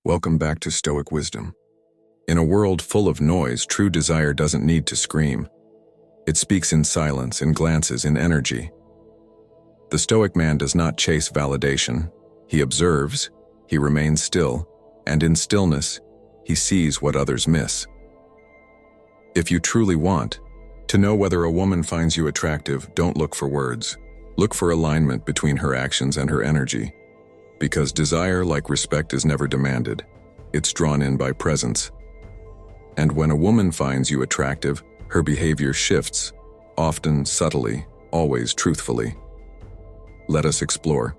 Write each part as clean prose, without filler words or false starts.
Welcome back to Stoic Wisdom. In a world full of noise, true desire doesn't need to scream. It speaks in silence, in glances, in energy. The Stoic man does not chase validation. He observes, he remains still, and in stillness, he sees what others miss. If you truly want to know whether a woman finds you attractive, don't look for words. Look for alignment between her actions and her energy. Because desire, like respect, is never demanded. It's drawn in by presence. And when a woman finds you attractive, her behavior shifts, often subtly, always truthfully. Let us explore.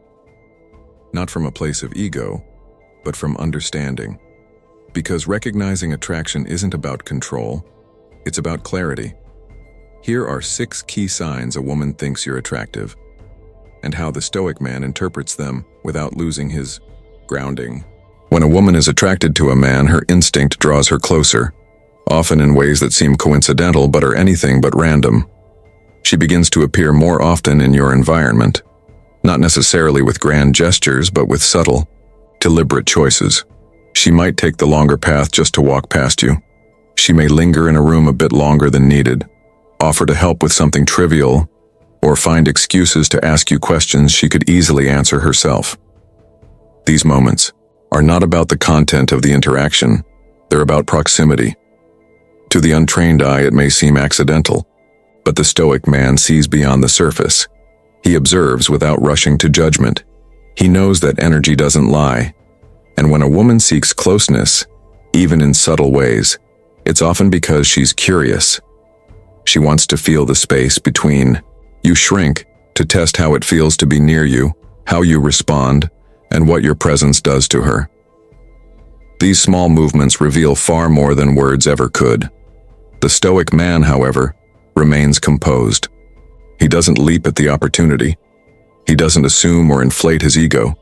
Not from a place of ego, but from understanding. Because recognizing attraction isn't about control, it's about clarity. Here are 6 key signs a woman thinks you're attractive, and how the Stoic man interprets them without losing his grounding. When a woman is attracted to a man, her instinct draws her closer, often in ways that seem coincidental but are anything but random. She begins to appear more often in your environment, not necessarily with grand gestures, but with subtle, deliberate choices. She might take the longer path just to walk past you. She may linger in a room a bit longer than needed, offer to help with something trivial, or find excuses to ask you questions she could easily answer herself. These moments are not about the content of the interaction, they're about proximity. To the untrained eye, it may seem accidental, but the Stoic man sees beyond the surface. He observes without rushing to judgment. He knows that energy doesn't lie, and when a woman seeks closeness, even in subtle ways, it's often because she's curious. She wants to feel the space between. You shrink to test how it feels to be near you, how you respond, and what your presence does to her. These small movements reveal far more than words ever could. The Stoic man, however, remains composed. He doesn't leap at the opportunity. He doesn't assume or inflate his ego.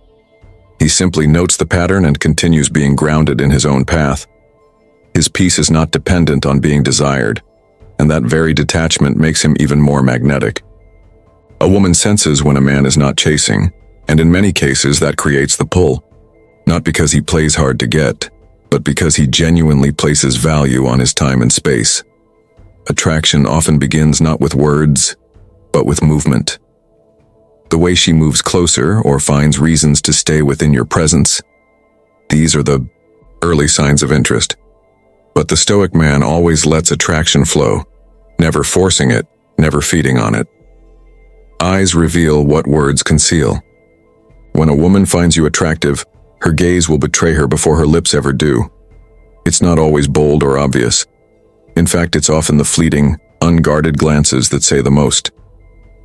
He simply notes the pattern and continues being grounded in his own path. His peace is not dependent on being desired, and that very detachment makes him even more magnetic. A woman senses when a man is not chasing, and in many cases that creates the pull, not because he plays hard to get, but because he genuinely places value on his time and space. Attraction often begins not with words, but with movement. The way she moves closer or finds reasons to stay within your presence. These are the early signs of interest. But the Stoic man always lets attraction flow, never forcing it, never feeding on it. Eyes reveal what words conceal. When a woman finds you attractive, her gaze will betray her before her lips ever do. It's not always bold or obvious. In fact, it's often the fleeting, unguarded glances that say the most.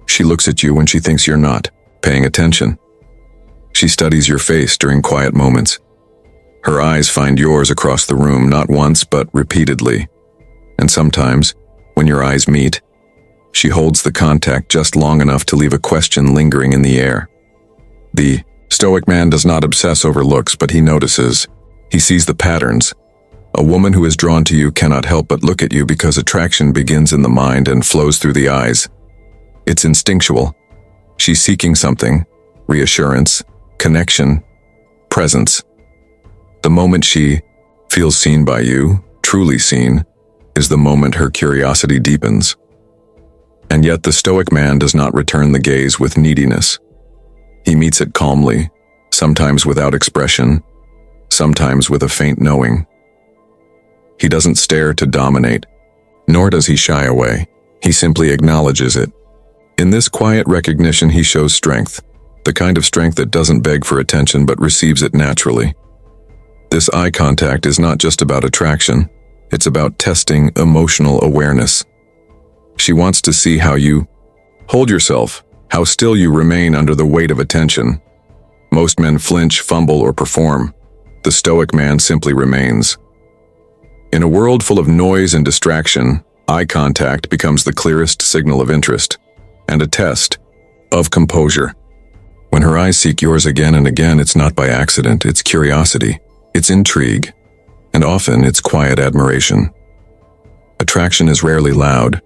She looks at you when she thinks you're not paying attention. She studies your face during quiet moments. Her eyes find yours across the room, not once but repeatedly. And sometimes, when your eyes meet, she holds the contact just long enough to leave a question lingering in the air. The Stoic man does not obsess over looks, but he notices. He sees the patterns. A woman who is drawn to you cannot help but look at you because attraction begins in the mind and flows through the eyes. It's instinctual. She's seeking something, reassurance, connection, presence. The moment she feels seen by you, truly seen, is the moment her curiosity deepens. And yet the Stoic man does not return the gaze with neediness. He meets it calmly, sometimes without expression, sometimes with a faint knowing. He doesn't stare to dominate, nor does he shy away. He simply acknowledges it. In this quiet recognition, he shows strength, the kind of strength that doesn't beg for attention but receives it naturally. This eye contact is not just about attraction, it's about testing emotional awareness. She wants to see how you hold yourself, how still you remain under the weight of attention. Most men flinch, fumble, or perform. The Stoic man simply remains. In a world full of noise and distraction, eye contact becomes the clearest signal of interest and a test of composure. When her eyes seek yours again and again, it's not by accident, it's curiosity, it's intrigue, and often it's quiet admiration. Attraction is rarely loud.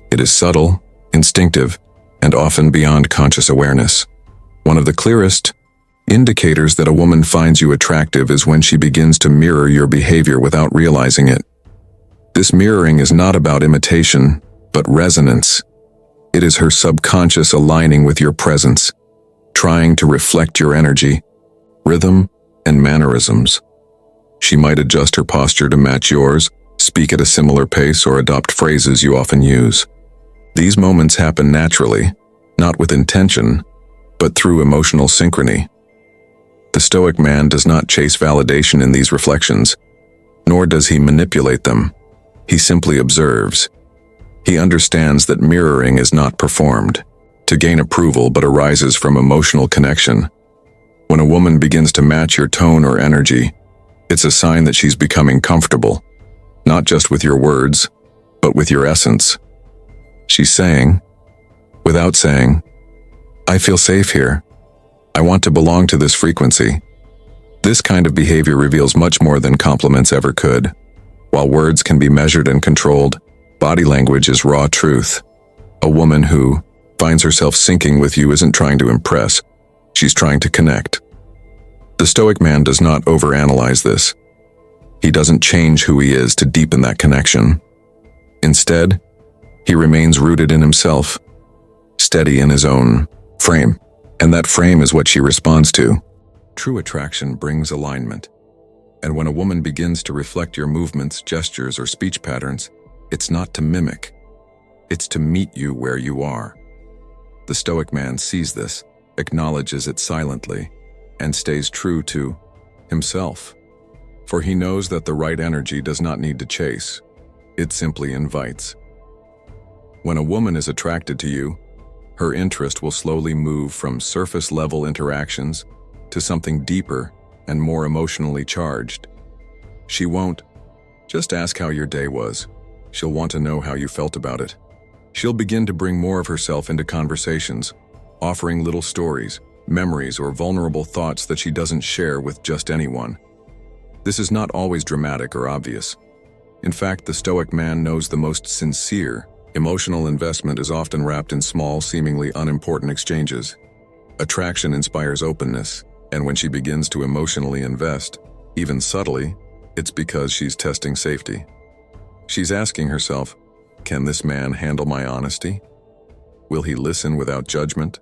It is subtle, instinctive, and often beyond conscious awareness. One of the clearest Indicators that a woman finds you attractive is when she begins to mirror your behavior without realizing it. This mirroring is not about imitation, but resonance. It is her subconscious aligning with your presence, trying to reflect your energy, rhythm, and mannerisms. She might adjust her posture to match yours, speak at a similar pace, or adopt phrases you often use. These moments happen naturally, not with intention, but through emotional synchrony. The Stoic man does not chase validation in these reflections, nor does he manipulate them. He simply observes. He understands that mirroring is not performed to gain approval but arises from emotional connection. When a woman begins to match your tone or energy, it's a sign that she's becoming comfortable, not just with your words, but with your essence. She's saying, without saying, "I feel safe here. I want to belong to this frequency." This kind of behavior reveals much more than compliments ever could. While words can be measured and controlled, body language is raw truth. A woman who finds herself syncing with you isn't trying to impress, she's trying to connect. The Stoic man does not overanalyze this. He doesn't change who he is to deepen that connection. Instead, he remains rooted in himself, steady in his own frame, and that frame is what she responds to. True attraction brings alignment. And when a woman begins to reflect your movements, gestures, or speech patterns, it's not to mimic. It's to meet you where you are. The Stoic man sees this, acknowledges it silently, and stays true to himself. For he knows that the right energy does not need to chase. It simply invites. When a woman is attracted to you, her interest will slowly move from surface-level interactions to something deeper and more emotionally charged. She won't just ask how your day was. She'll want to know how you felt about it. She'll begin to bring more of herself into conversations, offering little stories, memories, or vulnerable thoughts that she doesn't share with just anyone. This is not always dramatic or obvious. In fact, the Stoic man knows the most sincere, emotional investment is often wrapped in small, seemingly unimportant exchanges. Attraction inspires openness, and when she begins to emotionally invest, even subtly, it's because she's testing safety. She's asking herself, can this man handle my honesty? Will he listen without judgment?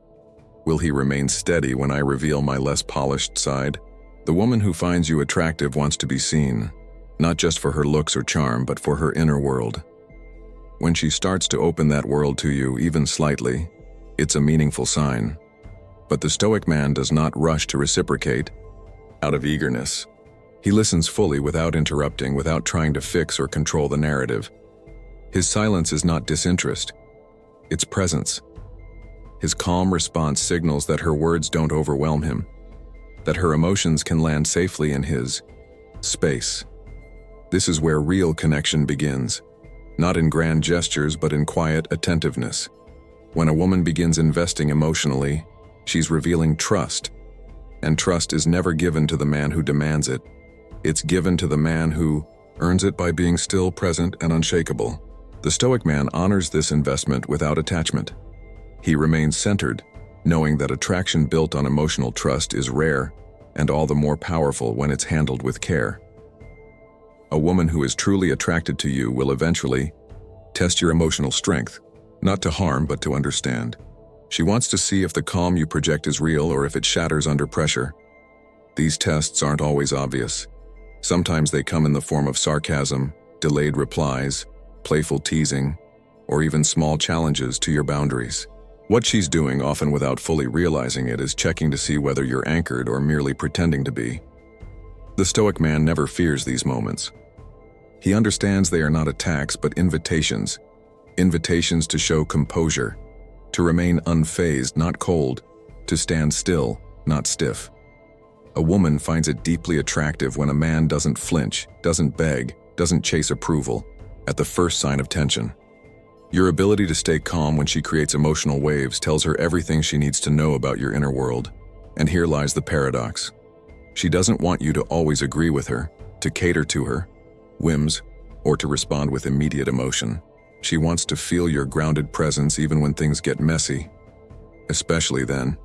Will he remain steady when I reveal my less polished side? The woman who finds you attractive wants to be seen, not just for her looks or charm, but for her inner world. When she starts to open that world to you, even slightly, it's a meaningful sign. But the Stoic man does not rush to reciprocate out of eagerness. He listens fully without interrupting, without trying to fix or control the narrative. His silence is not disinterest, it's presence. His calm response signals that her words don't overwhelm him, that her emotions can land safely in his space. This is where real connection begins, not in grand gestures but in quiet attentiveness. When a woman begins investing emotionally, she's revealing trust, and trust is never given to the man who demands it. It's given to the man who earns it by being still, present, and unshakable. The Stoic man honors this investment without attachment. He remains centered, knowing that attraction built on emotional trust is rare and all the more powerful when it's handled with care. A woman who is truly attracted to you will eventually test your emotional strength, not to harm but to understand. She wants to see if the calm you project is real or if it shatters under pressure. These tests aren't always obvious. Sometimes they come in the form of sarcasm, delayed replies, playful teasing, or even small challenges to your boundaries. What she's doing, often without fully realizing it, is checking to see whether you're anchored or merely pretending to be. The Stoic man never fears these moments. He understands they are not attacks but invitations. Invitations to show composure, to remain unfazed, not cold, to stand still, not stiff. A woman finds it deeply attractive when a man doesn't flinch, doesn't beg, doesn't chase approval at the first sign of tension. Your ability to stay calm when she creates emotional waves tells her everything she needs to know about your inner world. And here lies the paradox. She doesn't want you to always agree with her, to cater to her whims, or to respond with immediate emotion. She wants to feel your grounded presence even when things get messy. Especially then.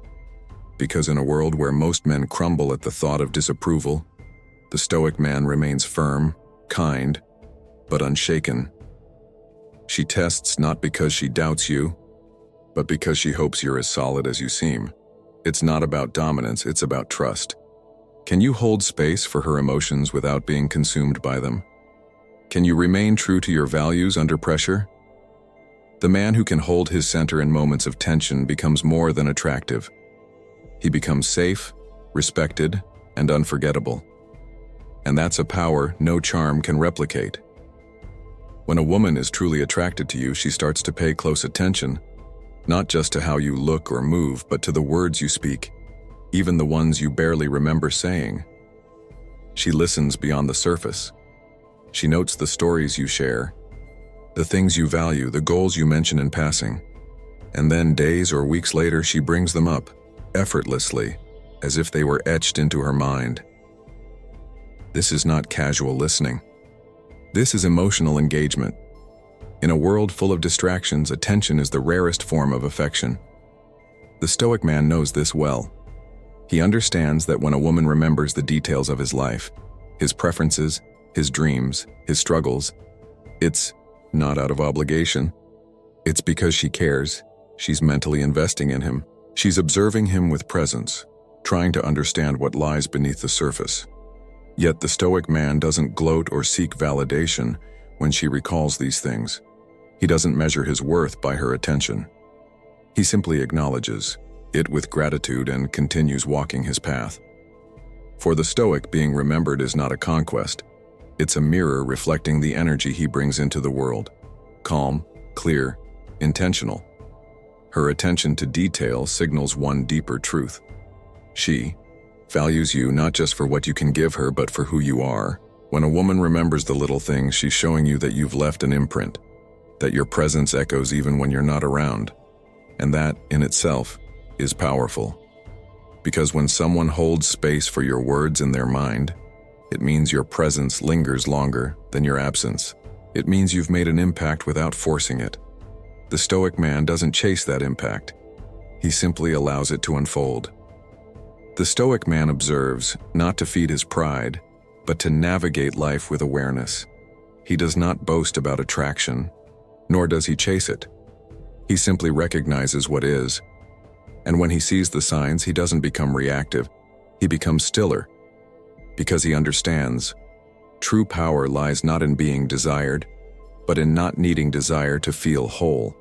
because in a world where most men crumble at the thought of disapproval, the Stoic man remains firm, kind, but unshaken. She tests not because she doubts you, but because she hopes you're as solid as you seem. It's not about dominance, it's about trust. Can you hold space for her emotions without being consumed by them? Can you remain true to your values under pressure? The man who can hold his center in moments of tension becomes more than attractive. He becomes safe, respected, and unforgettable. And that's a power no charm can replicate. When a woman is truly attracted to you, she starts to pay close attention, not just to how you look or move, but to the words you speak, even the ones you barely remember saying. She listens beyond the surface. She notes the stories you share, the things you value, the goals you mention in passing. And then days or weeks later, she brings them up, effortlessly, as if they were etched into her mind. This is not casual listening. This is emotional engagement. In a world full of distractions, attention is the rarest form of affection. The Stoic man knows this well. He understands that when a woman remembers the details of his life, his preferences, his dreams, his struggles, it's not out of obligation. It's because she cares. She's mentally investing in him. She's observing him with presence, trying to understand what lies beneath the surface. Yet the Stoic man doesn't gloat or seek validation when she recalls these things. He doesn't measure his worth by her attention. He simply acknowledges it with gratitude and continues walking his path. For the Stoic, being remembered is not a conquest. It's a mirror reflecting the energy he brings into the world. Calm, clear, intentional. Her attention to detail signals one deeper truth. She values you not just for what you can give her, but for who you are. When a woman remembers the little things, she's showing you that you've left an imprint, that your presence echoes even when you're not around. And that, in itself, is powerful. Because when someone holds space for your words in their mind, it means your presence lingers longer than your absence. It means you've made an impact without forcing it. The Stoic man doesn't chase that impact. He simply allows it to unfold. The Stoic man observes, not to feed his pride, but to navigate life with awareness. He does not boast about attraction, nor does he chase it. He simply recognizes what is. And when he sees the signs, he doesn't become reactive. He becomes stiller. Because he understands, true power lies not in being desired, but in not needing desire to feel whole.